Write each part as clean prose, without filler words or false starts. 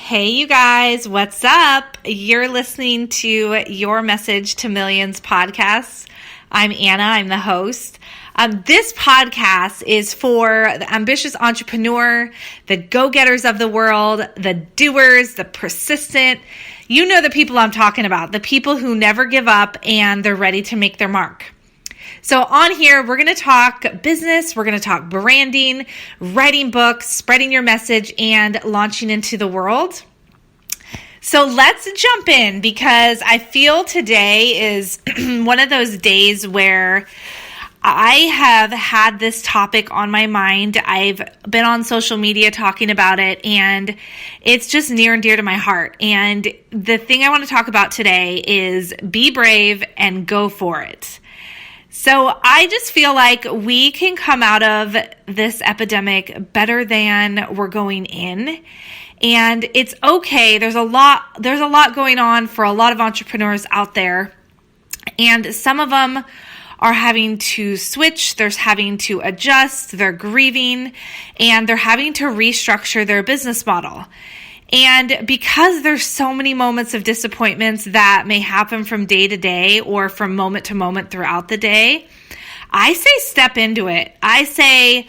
Hey, you guys, what's up? You're listening to Your Message to Millions podcast. I'm Anna, I'm the host. This podcast is for the ambitious entrepreneur, the go-getters of the world, the doers, the persistent. You know the people I'm talking about, the people who never give up and they're ready to make their mark. So on here, we're going to talk business, we're going to talk branding, writing books, spreading your message, and launching into the world. So let's jump in because I feel today is one of those days where I have had this topic on my mind. I've been on social media talking about it, and it's just near and dear to my heart. And the thing I want to talk about today is be brave and go for it. So I just feel like we can come out of this epidemic better than we're going in. And it's okay. There's a lot going on for a lot of entrepreneurs out there. And some of them are having to switch, they're having to adjust, they're grieving, and they're having to restructure their business model. And because there's so many moments of disappointments that may happen from day to day or from moment to moment throughout the day, I say step into it. I say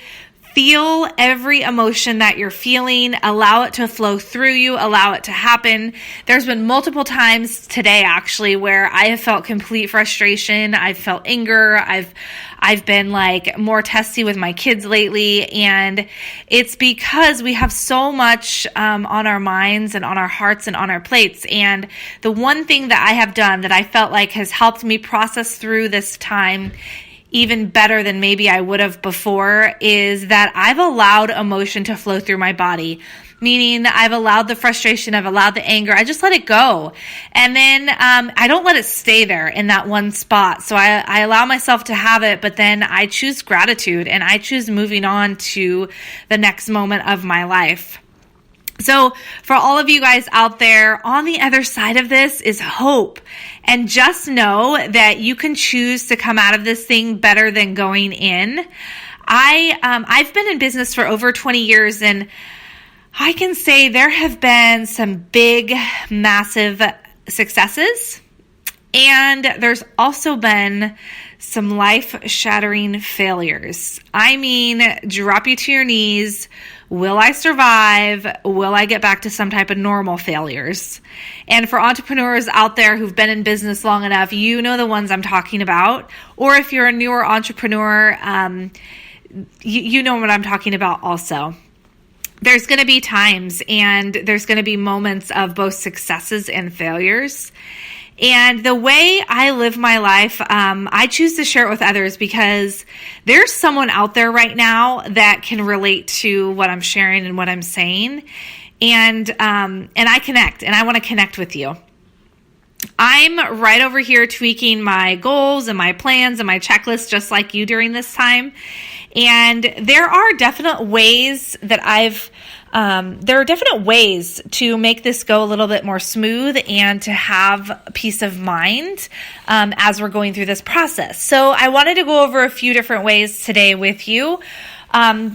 feel every emotion that you're feeling, allow it to flow through you, allow it to happen. There's been multiple times today actually where I have felt complete frustration, I've felt anger, I've been like more testy with my kids lately, and it's because we have so much on our minds and on our hearts and on our plates. And the one thing that I have done that I felt like has helped me process through this time even better than maybe I would have before is that I've allowed emotion to flow through my body. Meaning I've allowed the frustration, I've allowed the anger, I just let it go. And then I don't let it stay there in that one spot. So I allow myself to have it, but then I choose gratitude and I choose moving on to the next moment of my life. So for all of you guys out there, on the other side of this is hope. And just know that you can choose to come out of this thing better than going in. I've been in business for over 20 years, and I can say there have been some big, massive successes. And there's also been some life-shattering failures. I mean, drop you to your knees. Will I survive? Will I get back to some type of normal failures? And for entrepreneurs out there who've been in business long enough, you know the ones I'm talking about. Or if you're a newer entrepreneur, you know what I'm talking about also. There's going to be times and there's going to be moments of both successes and failures. And the way I live my life, I choose to share it with others because there's someone out there right now that can relate to what I'm sharing and what I'm saying. And I connect, and I want to connect with you. I'm right over here tweaking my goals and my plans and my checklist just like you during this time. And there are definite ways that there are definite ways to make this go a little bit more smooth and to have peace of mind as we're going through this process. So I wanted to go over a few different ways today with you.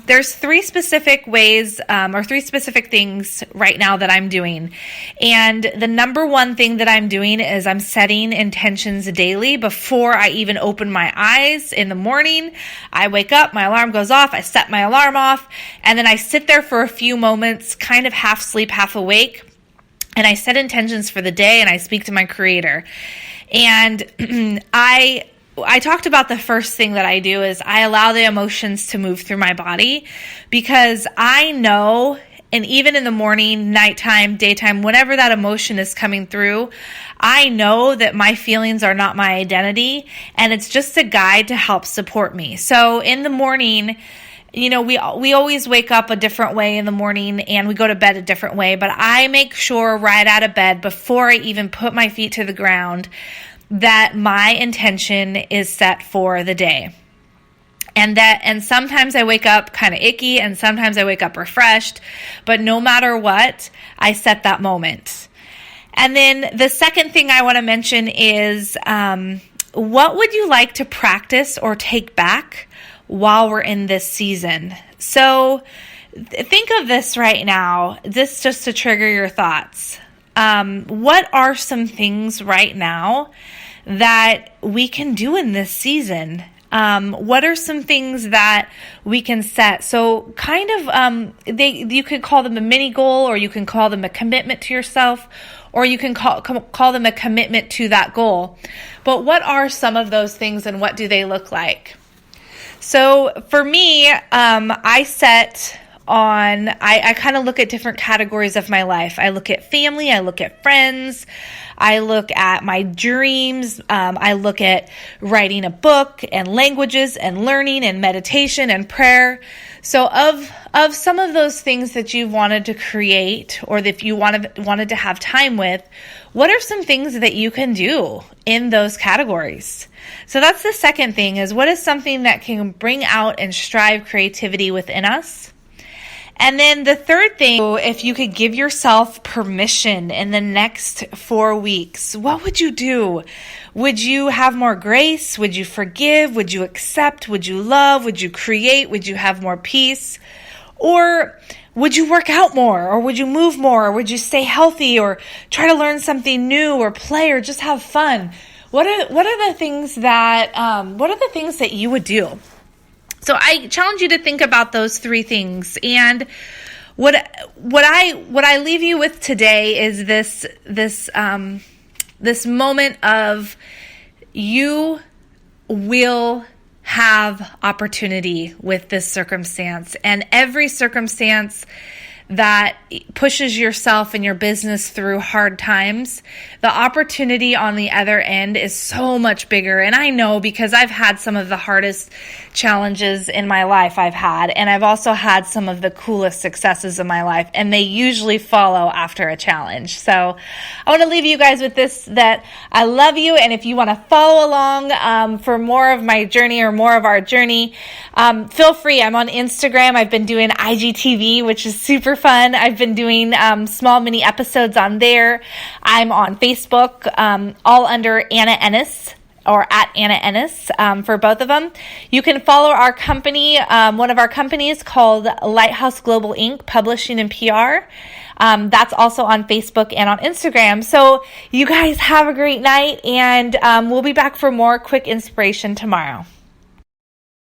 There's three specific ways or three specific things right now that I'm doing. And the number one thing that I'm doing is I'm setting intentions daily before I even open my eyes in the morning. I wake up, my alarm goes off, I set my alarm off, and then I sit there for a few moments, kind of half sleep, half awake, and I set intentions for the day and I speak to my creator. And I talked about the first thing that I do is I allow the emotions to move through my body because I know, and even in the morning, nighttime, daytime, whenever that emotion is coming through, I know that my feelings are not my identity and it's just a guide to help support me. So in the morning, you know, we always wake up a different way in the morning and we go to bed a different way, but I make sure right out of bed before I even put my feet to the ground that my intention is set for the day. And sometimes I wake up kind of icky and sometimes I wake up refreshed, but no matter what, I set that moment. And then the second thing I want to mention is, what would you like to practice or take back while we're in this season? So think of this right now, this just to trigger your thoughts. What are some things right now that we can do in this season? What are some things that we can set? So kind of, you could call them a mini goal, or you can call them a commitment to yourself, or you can call them a commitment to that goal. But what are some of those things, and what do they look like? So for me, I kind of look at different categories of my life. I look at family, I look at friends, I look at my dreams, I look at writing a book and languages and learning and meditation and prayer. So of some of those things that you've wanted to create, or that you wanted to have time with, what are some things that you can do in those categories? So that's the second thing, is what is something that can bring out and strive creativity within us? And then the third thing, if you could give yourself permission in the next 4 weeks, what would you do? Would you have more grace? Would you forgive? Would you accept? Would you love? Would you create? Would you have more peace? Or would you work out more? Or would you move more? Or would you stay healthy, or try to learn something new, or play, or just have fun? What are the things that you would do? So I challenge you to think about those three things. And what I leave you with today is this moment of, you will have opportunity with this circumstance, and every circumstance that pushes yourself and your business through hard times, the opportunity on the other end is so much bigger. And I know, because I've had some of the hardest challenges in my life and I've also had some of the coolest successes in my life, and they usually follow after a challenge. So I want to leave you guys with this, that I love you. And if you want to follow along for more of my journey, or more of our journey, feel free. I'm on Instagram. I've been doing IGTV, which is super fun. I've been doing small mini episodes on there. I'm on Facebook, all under Anna Ennis, or at Anna Ennis, for both of them. You can follow our company, one of our companies called Lighthouse Global Inc., Publishing and PR. That's also on Facebook and on Instagram. So you guys have a great night, and we'll be back for more quick inspiration tomorrow.